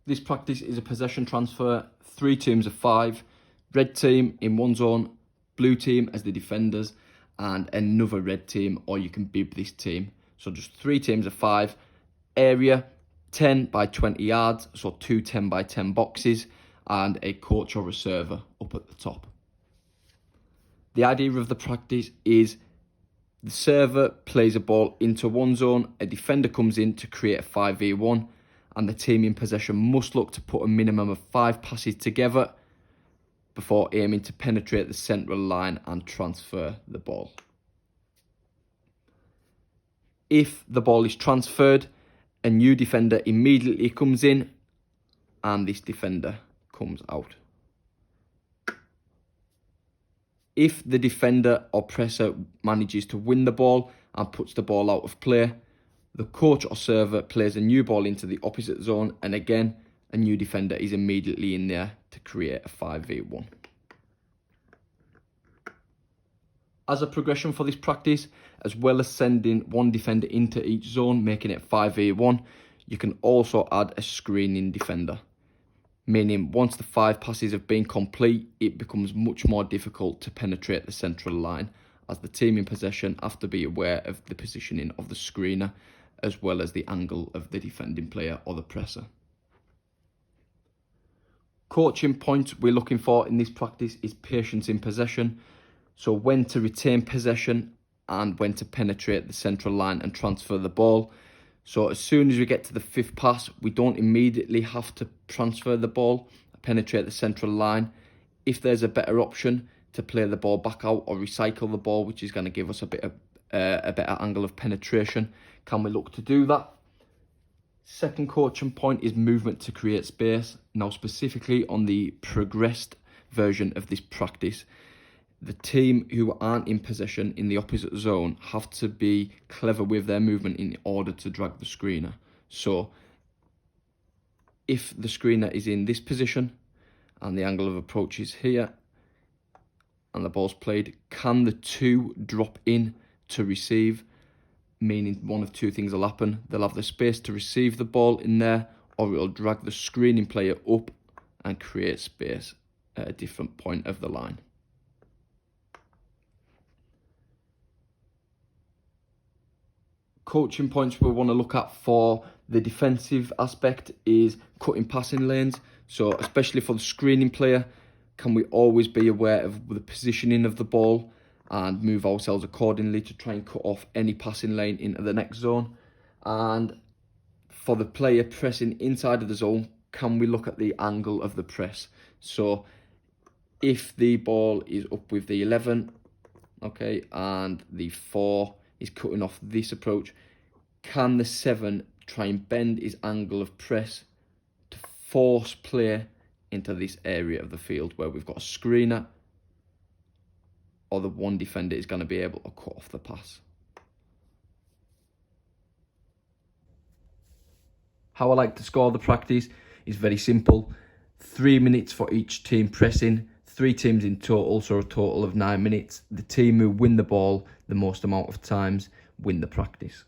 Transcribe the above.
This practice is a possession transfer, 3 teams of 5, red team in one zone, blue team as the defenders, and another red team, or you can bib this team. So just 3 teams of 5, area 10 by 20 yards, so 2 10 by 10 boxes, and a coach or a server up at the top. The idea of the practice is the server plays a ball into one zone, a defender comes in to create a 5v1, and the team in possession must look to put a minimum of 5 passes together before aiming to penetrate the central line and transfer the ball. If the ball is transferred, a new defender immediately comes in and this defender comes out. If the defender or presser manages to win the ball and puts the ball out of play, the coach or server plays a new ball into the opposite zone, and again, a new defender is immediately in there to create a 5v1. As a progression for this practice, as well as sending one defender into each zone, making it 5v1, you can also add a screening defender. Meaning once the 5 passes have been complete, it becomes much more difficult to penetrate the central line, as the team in possession have to be aware of the positioning of the screener, as well as the angle of the defending player or the presser. Coaching points we're looking for in this practice is patience in possession. So when to retain possession and when to penetrate the central line and transfer the ball. So as soon as we get to the 5th pass, we don't immediately have to transfer the ball, penetrate the central line. If there's a better option to play the ball back out or recycle the ball, which is going to give us a better angle of penetration, can we look to do that? Second coaching point is movement to create space. Now specifically on the progressed version of this practice, the team who aren't in possession in the opposite zone have to be clever with their movement in order to drag the screener. So if the screener is in this position and the angle of approach is here and the ball's played, can the 2 drop in to receive? Meaning one of 2 things will happen. They'll have the space to receive the ball in there, or it'll drag the screening player up and create space at a different point of the line. Coaching points we want to look at for the defensive aspect is cutting passing lanes. So especially for the screening player, can we always be aware of the positioning of the ball and move ourselves accordingly to try and cut off any passing lane into the next zone? And for the player pressing inside of the zone, can we look at the angle of the press? So if the ball is up with the 11, okay, and the 4 is cutting off this approach, can the 7 try and bend his angle of press to force play into this area of the field where we've got a screener, or the one defender is going to be able to cut off the pass? How I like to score the practice is very simple. 3 minutes for each team pressing, 3 teams in total, so a total of 9 minutes. The team who win the ball the most amount of times win the practice.